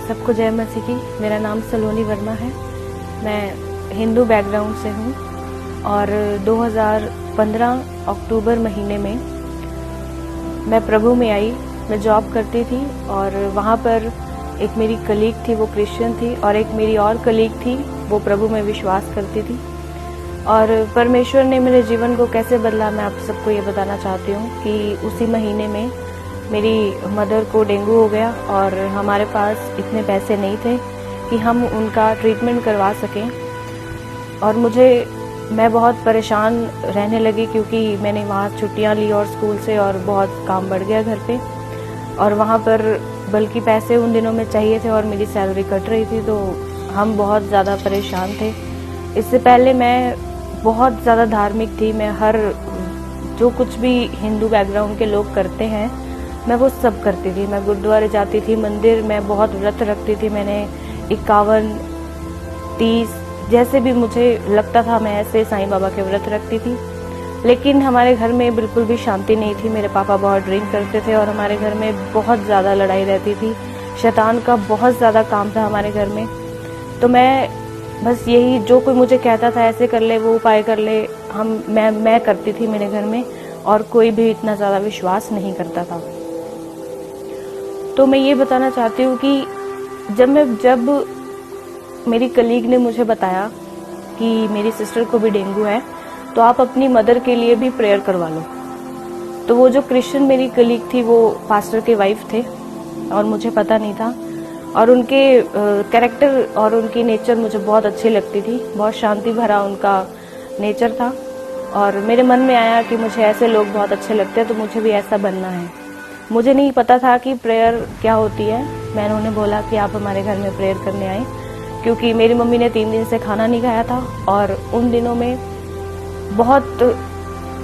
सबको जय मसीह की। मेरा नाम सलोनी वर्मा है। मैं हिंदू बैकग्राउंड से हूँ और 2015 अक्टूबर महीने में मैं प्रभु में आई। मैं जॉब करती थी और वहाँ पर एक मेरी कलीग थी, वो क्रिश्चियन थी, और एक मेरी और कलीग थी, वो प्रभु में विश्वास करती थी। और परमेश्वर ने मेरे जीवन को कैसे बदला, मैं आप सबको ये बताना चाहती हूँ कि उसी महीने में मेरी मदर को डेंगू हो गया और हमारे पास इतने पैसे नहीं थे कि हम उनका ट्रीटमेंट करवा सकें। और मैं बहुत परेशान रहने लगी क्योंकि मैंने वहाँ छुट्टियाँ ली और स्कूल से, और बहुत काम बढ़ गया घर पे। और वहाँ पर बल्कि पैसे उन दिनों में चाहिए थे और मेरी सैलरी कट रही थी, तो हम बहुत ज़्यादा परेशान थे। इससे पहले मैं बहुत ज़्यादा धार्मिक थी। मैं जो कुछ भी हिंदू बैकग्राउंड के लोग करते हैं मैं वो सब करती थी। मैं गुरुद्वारे जाती थी, मंदिर में बहुत व्रत रखती थी। मैंने 51, 30 जैसे भी मुझे लगता था मैं ऐसे साईं बाबा के व्रत रखती थी। लेकिन हमारे घर में बिल्कुल भी शांति नहीं थी। मेरे पापा बहुत ड्रिंक करते थे और हमारे घर में बहुत ज़्यादा लड़ाई रहती थी। शैतान का बहुत ज़्यादा काम था हमारे घर में। तो मैं बस यही, जो कोई मुझे कहता था ऐसे कर ले, वो उपाय कर ले, मैं करती थी मेरे घर में, और कोई भी इतना ज़्यादा विश्वास नहीं करता था। तो मैं ये बताना चाहती हूँ कि जब मेरी कलीग ने मुझे बताया कि मेरी सिस्टर को भी डेंगू है, तो आप अपनी मदर के लिए भी प्रेयर करवा लो। तो वो जो क्रिश्चियन मेरी कलीग थी वो पास्टर के वाइफ थे और मुझे पता नहीं था। और उनके कैरेक्टर और उनकी नेचर मुझे बहुत अच्छी लगती थी। बहुत शांति भरा उनका नेचर था और मेरे मन में आया कि मुझे ऐसे लोग बहुत अच्छे लगते हैं, तो मुझे भी ऐसा बनना है। मुझे नहीं पता था कि प्रेयर क्या होती है। मैंने उन्हें बोला कि आप हमारे घर में प्रेयर करने आए, क्योंकि मेरी मम्मी ने 3 दिन से खाना नहीं खाया था और उन दिनों में बहुत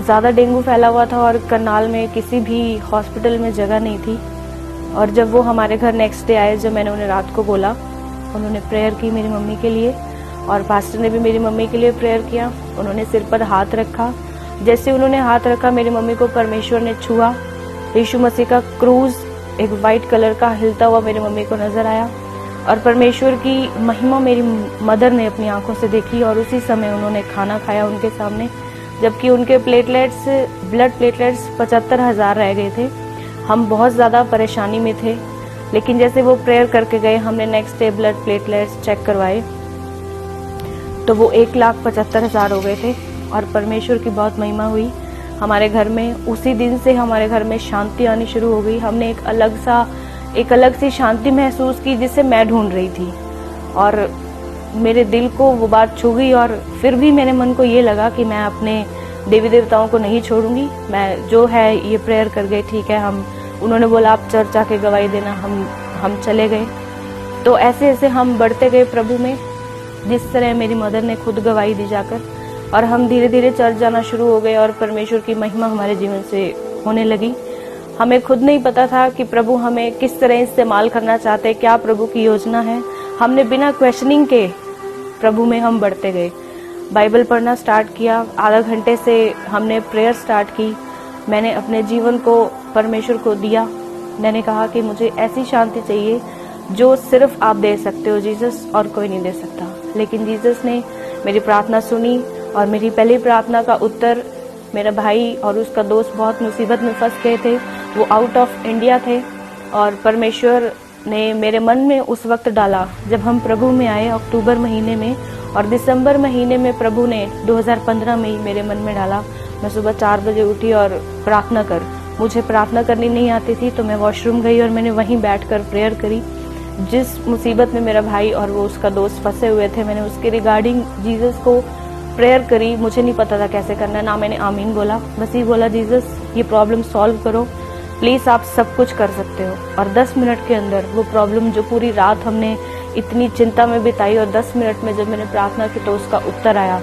ज़्यादा डेंगू फैला हुआ था और करनाल में किसी भी हॉस्पिटल में जगह नहीं थी। और जब वो हमारे घर नेक्स्ट डे आए, जब मैंने उन्हें रात को बोला, उन्होंने प्रेयर की मेरी मम्मी के लिए, और पास्टर ने भी मेरी मम्मी के लिए प्रेयर किया। उन्होंने सिर पर हाथ रखा। जैसे उन्होंने हाथ रखा, मेरी मम्मी को परमेश्वर ने छुआ। यीशु मसीह का क्रूज एक वाइट कलर का हिलता हुआ मेरी मम्मी को नजर आया और परमेश्वर की महिमा मेरी मदर ने अपनी आंखों से देखी। और उसी समय उन्होंने खाना खाया उनके सामने, जबकि उनके ब्लड प्लेटलेट्स 75,000 रह गए थे। हम बहुत ज़्यादा परेशानी में थे। लेकिन जैसे वो प्रेयर करके गए, हमने next day blood platelets check करवाए तो वो 1,75,000 हो गए थे। और परमेश्वर की बहुत महिमा हुई हमारे घर में। उसी दिन से हमारे घर में शांति आनी शुरू हो गई। हमने एक अलग सी शांति महसूस की जिसे मैं ढूंढ रही थी, और मेरे दिल को वो बात छू गई। और फिर भी मेरे मन को ये लगा कि मैं अपने देवी देवताओं को नहीं छोड़ूंगी। मैं जो है ये प्रेयर कर गई, ठीक है। उन्होंने बोला आप चर्च आके गवाही देना। हम चले गए। तो ऐसे ऐसे हम बढ़ते गए प्रभु में, जिस तरह मेरी मदर ने खुद गवाही दी जाकर। और हम धीरे धीरे चर्च जाना शुरू हो गए और परमेश्वर की महिमा हमारे जीवन से होने लगी। हमें खुद नहीं पता था कि प्रभु हमें किस तरह इस्तेमाल करना चाहते हैं, क्या प्रभु की योजना है। हमने बिना क्वेश्चनिंग के प्रभु में हम बढ़ते गए। बाइबल पढ़ना स्टार्ट किया। आधा घंटे से हमने प्रेयर स्टार्ट की। मैंने अपने जीवन को परमेश्वर को दिया। मैंने कहा कि मुझे ऐसी शांति चाहिए जो सिर्फ आप दे सकते हो जीसस, और कोई नहीं दे सकता। लेकिन जीसस ने मेरी प्रार्थना सुनी और मेरी पहली प्रार्थना का उत्तर, मेरा भाई और उसका दोस्त बहुत मुसीबत में फंस गए थे। वो आउट ऑफ इंडिया थे और परमेश्वर ने मेरे मन में उस वक्त डाला जब हम प्रभु में आए अक्टूबर महीने में, और दिसंबर महीने में प्रभु ने 2015 में ही मेरे मन में डाला। मैं सुबह 4 बजे उठी और प्रार्थना कर। मुझे प्रार्थना करनी नहीं आती थी, तो मैं वॉशरूम गई और मैंने वहीं बैठकर प्रेयर करी। जिस मुसीबत में मेरा भाई और वो उसका दोस्त फंसे हुए थे, मैंने उसके रिगार्डिंग जीसस को प्रेयर करी। मुझे नहीं पता था कैसे करना है, ना मैंने आमीन बोला, बस ये बोला जीसस ये प्रॉब्लम सॉल्व करो प्लीज, आप सब कुछ कर सकते हो। और 10 मिनट के अंदर वो प्रॉब्लम, जो पूरी रात हमने इतनी चिंता में बिताई, और 10 मिनट में जब मैंने प्रार्थना की तो उसका उत्तर आया।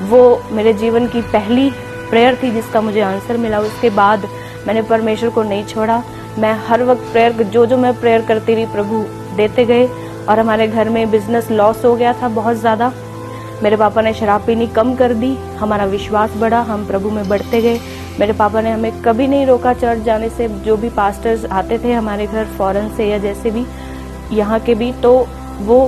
वो मेरे जीवन की पहली प्रेयर थी जिसका मुझे आंसर मिला। उसके बाद मैंने परमेश्वर को नहीं छोड़ा। मैं हर वक्त प्रेयर, जो मैं प्रेयर करती रही, प्रभु देते गए। और हमारे घर में बिजनेस लॉस हो गया था बहुत ज़्यादा। मेरे पापा ने शराब पीनी कम कर दी। हमारा विश्वास बढ़ा, हम प्रभु में बढ़ते गए। मेरे पापा ने हमें कभी नहीं रोका चर्च जाने से। जो भी पास्टर्स आते थे हमारे घर फॉरेन से या जैसे भी, यहाँ के भी, तो वो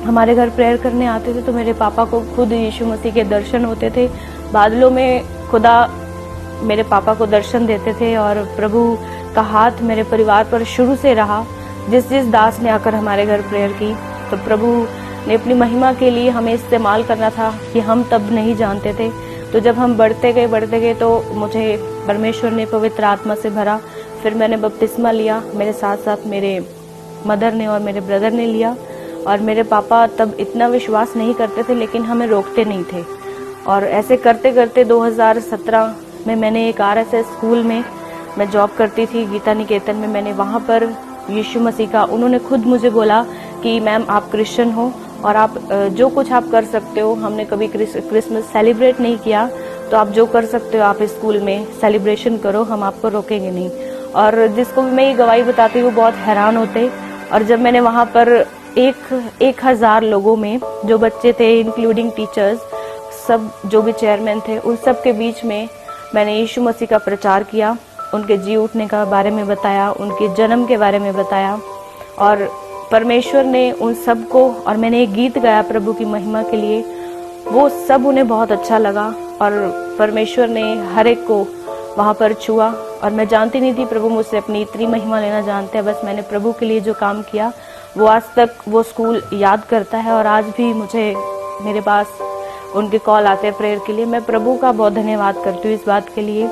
हमारे घर प्रेयर करने आते थे तो मेरे पापा को खुद यीशु मसीह के दर्शन होते थे। बादलों में खुदा मेरे पापा को दर्शन देते थे और प्रभु का हाथ मेरे परिवार पर शुरू से रहा। जिस जिस दास ने आकर हमारे घर प्रेयर की, तो प्रभु ने अपनी महिमा के लिए हमें इस्तेमाल करना था कि हम तब नहीं जानते थे। तो जब हम बढ़ते गए तो मुझे परमेश्वर ने पवित्र आत्मा से भरा। फिर मैंने बपतिस्मा लिया, मेरे साथ साथ मेरे मदर ने और मेरे ब्रदर ने लिया। और मेरे पापा तब इतना विश्वास नहीं करते थे, लेकिन हमें रोकते नहीं थे। और ऐसे करते करते 2017 में मैंने एक RSS स्कूल में मैं जॉब करती थी, गीता निकेतन में। मैंने वहाँ पर यीशु मसीह का, उन्होंने खुद मुझे बोला कि मैम आप क्रिश्चियन हो और आप जो कुछ आप कर सकते हो, हमने कभी क्रिसमस सेलिब्रेट नहीं किया, तो आप जो कर सकते हो आप इस स्कूल में सेलिब्रेशन करो, हम आपको रोकेंगे नहीं। और जिसको भी मैं ये गवाही बताती हूँ वो बहुत हैरान होते। और जब मैंने वहाँ पर 1000 लोगों में जो बच्चे थे, इंक्लूडिंग टीचर्स, सब जो भी चेयरमैन थे, उन सब के बीच में मैंने यीशु मसीह का प्रचार किया, उनके जी उठने का बारे में बताया, उनके जन्म के बारे में बताया। और परमेश्वर ने उन सब को, और मैंने एक गीत गाया प्रभु की महिमा के लिए, वो सब उन्हें बहुत अच्छा लगा। और परमेश्वर ने हर एक को वहाँ पर छुआ। और मैं जानती नहीं थी प्रभु मुझसे अपनी इतनी महिमा लेना जानते हैं। बस मैंने प्रभु के लिए जो काम किया वो आज तक वो स्कूल याद करता है। और आज भी मुझे मेरे पास उनके कॉल आते हैं प्रेयर के लिए। मैं प्रभु का बहुत धन्यवाद करती हूँ इस बात के लिए।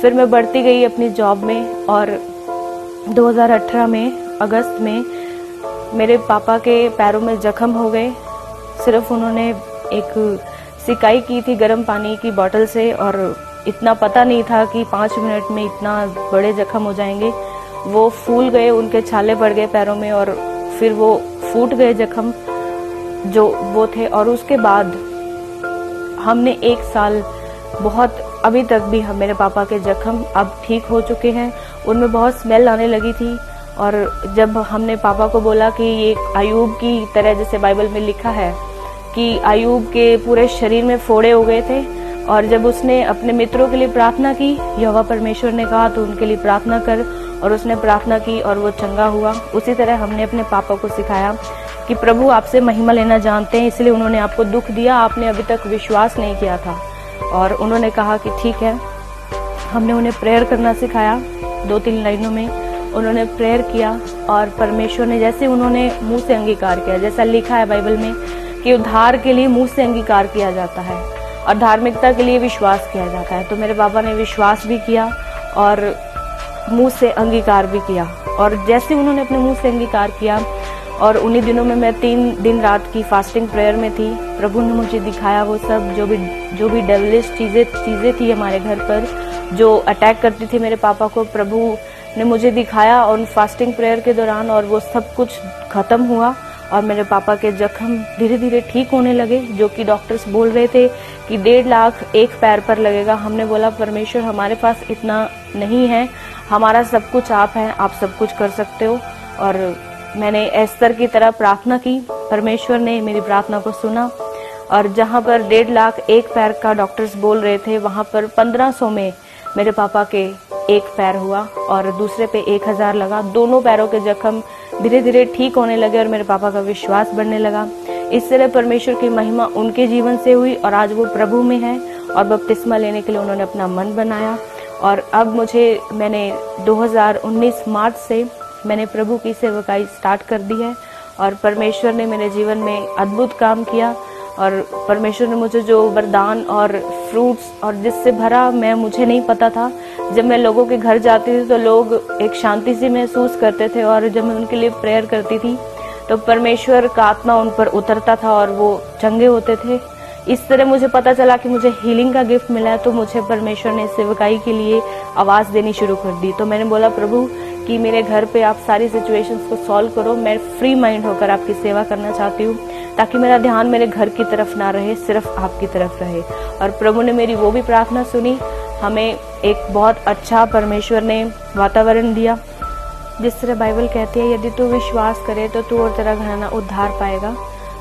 फिर मैं बढ़ती गई अपनी जॉब में, और 2018 में अगस्त में मेरे पापा के पैरों में जख्म हो गए। सिर्फ उन्होंने एक सिकाई की थी गर्म पानी की बोतल से, और इतना पता नहीं था कि 5 मिनट में इतना बड़े जख्म हो जाएंगे। वो फूल गए, उनके छाले पड़ गए पैरों में, और फिर वो फूट गए जख्म जो वो थे। और उसके बाद हमने 1 साल बहुत, अभी तक भी मेरे पापा के जख्म अब ठीक हो चुके हैं। उनमें बहुत स्मेल आने लगी थी। और जब हमने पापा को बोला कि ये अय्यूब की तरह, जैसे बाइबल में लिखा है कि अय्यूब के पूरे शरीर में फोड़े हो गए थे, और जब उसने अपने मित्रों के लिए प्रार्थना की, यहोवा परमेश्वर ने कहा तो उनके लिए प्रार्थना कर, और उसने प्रार्थना की और वो चंगा हुआ। उसी तरह हमने अपने पापा को सिखाया कि प्रभु आपसे महिमा लेना जानते हैं, इसलिए उन्होंने आपको दुख दिया, आपने अभी तक विश्वास नहीं किया था। और उन्होंने कहा कि ठीक है। हमने उन्हें प्रेयर करना सिखाया, 2-3 लाइनों में उन्होंने प्रेयर किया, और परमेश्वर ने, जैसे उन्होंने मुंह से अंगीकार किया, जैसा लिखा है बाइबल में कि उद्धार के लिए मुंह से अंगीकार किया जाता है और धार्मिकता के लिए विश्वास किया जाता है। तो मेरे पापा ने विश्वास भी किया और मुंह से अंगीकार भी किया। और जैसे उन्होंने अपने मुंह से अंगीकार किया, और उन्हीं दिनों में मैं 3 दिन रात की फास्टिंग प्रेयर में थी। प्रभु ने मुझे दिखाया वो सब जो भी डेविलिश चीजें थी हमारे घर पर, जो अटैक करती थी मेरे पापा को, प्रभु ने मुझे दिखाया उन फास्टिंग प्रेयर के दौरान, और वो सब कुछ खत्म हुआ। और मेरे पापा के जख्म धीरे धीरे ठीक होने लगे, जो कि डॉक्टर्स बोल रहे थे कि 1.5 लाख एक पैर पर लगेगा। हमने बोला परमेश्वर हमारे पास इतना नहीं है, हमारा सब कुछ आप हैं, आप सब कुछ कर सकते हो। और मैंने एस्तर की तरह प्रार्थना की, परमेश्वर ने मेरी प्रार्थना को सुना। और जहाँ पर 1.5 लाख एक पैर का डॉक्टर्स बोल रहे थे, वहाँ पर 1500 में मेरे पापा के एक पैर हुआ और दूसरे पे 1000 लगा। दोनों पैरों के जख्म धीरे धीरे ठीक होने लगे और मेरे पापा का विश्वास बढ़ने लगा। इस तरह परमेश्वर की महिमा उनके जीवन से हुई और आज वो प्रभु में है और बपतिस्मा लेने के लिए उन्होंने अपना मन बनाया। और अब मैंने 2019 मार्च से मैंने प्रभु की सेवकाई स्टार्ट कर दी है और परमेश्वर ने मेरे जीवन में अद्भुत काम किया। और परमेश्वर ने मुझे जो वरदान और फ्रूट्स और जिससे भरा मुझे नहीं पता था। जब मैं लोगों के घर जाती थी तो लोग एक शांति सी महसूस करते थे और जब मैं उनके लिए प्रेयर करती थी तो परमेश्वर का आत्मा उन पर उतरता था और वो चंगे होते थे। इस तरह मुझे पता चला कि मुझे हीलिंग का गिफ्ट मिला है, तो मुझे परमेश्वर ने सेवकाई के लिए आवाज देनी शुरू कर दी। तो मैंने बोला प्रभु कि मेरे घर पे आप सारी सिचुएशंस को सॉल्व करो, मैं फ्री माइंड होकर आपकी सेवा करना चाहती हूँ ताकि मेरा ध्यान मेरे घर की तरफ ना रहे, सिर्फ आपकी तरफ रहे। और प्रभु ने मेरी वो भी प्रार्थना सुनी। हमें एक बहुत अच्छा परमेश्वर ने वातावरण दिया। जिस तरह बाइबल कहती है यदि तू विश्वास करे तो तू और तेरा घराना उद्धार पाएगा।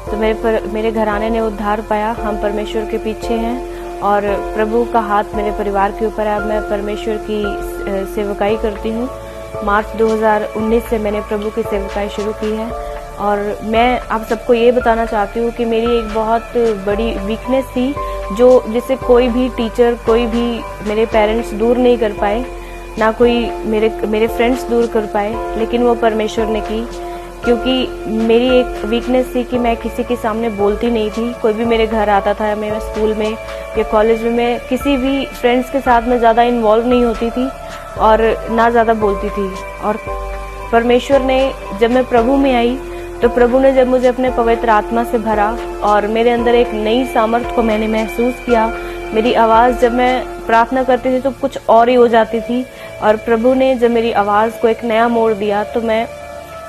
तो मेरे घराने ने उद्धार पाया। हम परमेश्वर के पीछे हैं और प्रभु का हाथ मेरे परिवार के ऊपर है। अब मैं परमेश्वर की सेवकाई करती हूँ मार्च 2019 से मैंने प्रभु की सेवकाई शुरू की है। और मैं आप सबको ये बताना चाहती हूँ कि मेरी एक बहुत बड़ी वीकनेस थी जिसे कोई भी टीचर, कोई भी मेरे पेरेंट्स दूर नहीं कर पाए, ना कोई मेरे फ्रेंड्स दूर कर पाए, लेकिन वो परमेश्वर ने की। क्योंकि मेरी एक वीकनेस थी कि मैं किसी के सामने बोलती नहीं थी। कोई भी मेरे घर आता था, मैं स्कूल में या कॉलेज में, मैं किसी भी फ्रेंड्स के साथ में ज़्यादा इन्वॉल्व नहीं होती थी और ना ज़्यादा बोलती थी। और परमेश्वर ने, जब मैं प्रभु में आई तो प्रभु ने जब मुझे अपने पवित्र आत्मा से भरा और मेरे अंदर एक नई सामर्थ को मैंने महसूस किया। मेरी आवाज़ जब मैं प्रार्थना करती थी तो कुछ और ही हो जाती थी, और प्रभु ने जब मेरी आवाज़ को एक नया मोड़ दिया, तो मैं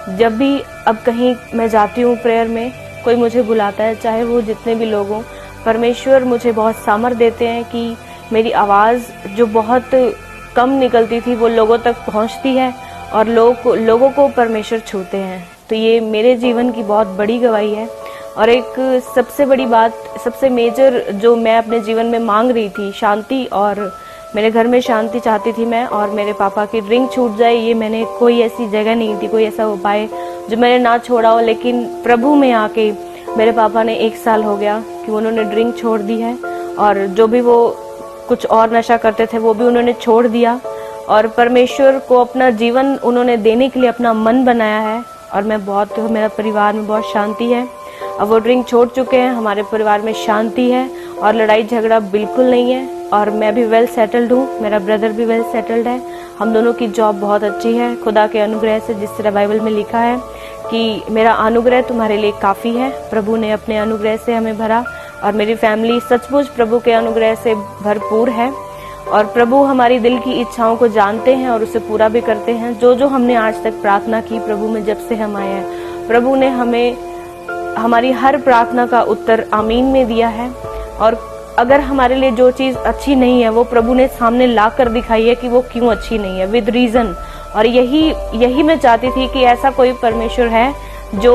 जब भी अब कहीं मैं जाती हूँ प्रेयर में, कोई मुझे बुलाता है, चाहे वो जितने भी लोग हों, परमेश्वर मुझे बहुत सामर्थ देते हैं कि मेरी आवाज़ जो बहुत कम निकलती थी वो लोगों तक पहुँचती है और लोगों को परमेश्वर छूते हैं। तो ये मेरे जीवन की बहुत बड़ी गवाही है। और एक सबसे बड़ी बात, सबसे मेजर जो मैं अपने जीवन में मांग रही थी, शांति, और मेरे घर में शांति चाहती थी मैं, और मेरे पापा की ड्रिंक छूट जाए, ये मैंने कोई ऐसी जगह नहीं थी, कोई ऐसा उपाय जो मैंने ना छोड़ा हो। लेकिन प्रभु में आके मेरे पापा ने 1 साल हो गया कि उन्होंने ड्रिंक छोड़ दी है, और जो भी वो कुछ और नशा करते थे वो भी उन्होंने छोड़ दिया, और परमेश्वर को अपना जीवन उन्होंने देने के लिए अपना मन बनाया है। और मेरा परिवार में बहुत शांति है। अब वो ड्रिंक छोड़ चुके हैं, हमारे परिवार में शांति है और लड़ाई झगड़ा बिल्कुल नहीं है। और मैं भी वेल सेटल्ड हूँ, मेरा ब्रदर भी वेल सेटल्ड है। हम दोनों की जॉब बहुत अच्छी है खुदा के अनुग्रह से। जिस तरह बाइबल में लिखा है कि मेरा अनुग्रह तुम्हारे लिए काफ़ी है, प्रभु ने अपने अनुग्रह से हमें भरा, और मेरी फैमिली सचमुच प्रभु के अनुग्रह से भरपूर है। और प्रभु हमारी दिल की इच्छाओं को जानते हैं और उसे पूरा भी करते हैं। जो हमने आज तक प्रार्थना की प्रभु में, जब से हम आए हैं, प्रभु ने हमें हमारी हर प्रार्थना का उत्तर आमीन में दिया है। और अगर हमारे लिए जो चीज़ अच्छी नहीं है, वो प्रभु ने सामने ला कर दिखाई है कि वो क्यों अच्छी नहीं है, विद रीज़न। और यही मैं चाहती थी कि ऐसा कोई परमेश्वर है जो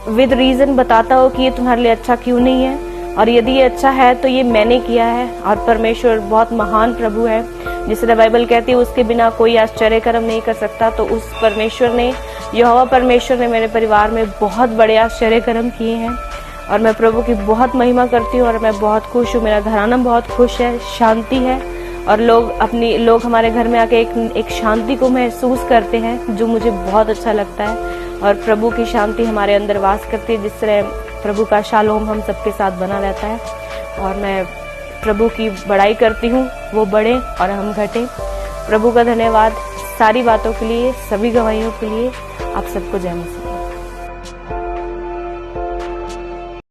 विद रीज़न बताता हो कि ये तुम्हारे लिए अच्छा क्यों नहीं है, और यदि ये अच्छा है तो ये मैंने किया है। और परमेश्वर बहुत महान प्रभु है, जिस तरह बाइबल कहती है उसके बिना कोई आश्चर्य कर्म नहीं कर सकता। तो उस परमेश्वर ने, यहोवा परमेश्वर ने मेरे परिवार में बहुत बड़े आश्चर्य कर्म किए हैं, और मैं प्रभु की बहुत महिमा करती हूँ और मैं बहुत खुश हूँ। मेरा घराना बहुत खुश है, शांति है, और लोग हमारे घर में आके एक शांति को महसूस करते हैं, जो मुझे बहुत अच्छा लगता है। और प्रभु की शांति हमारे अंदर वास करती है, जिस तरह प्रभु का शालोम हम सबके साथ बना रहता है। और मैं प्रभु की बड़ाई करती हूँ, वो बढ़े और हम घटें। प्रभु का धन्यवाद सारी बातों के लिए, सभी गवाहियों के लिए। आप सबको जय मसीह।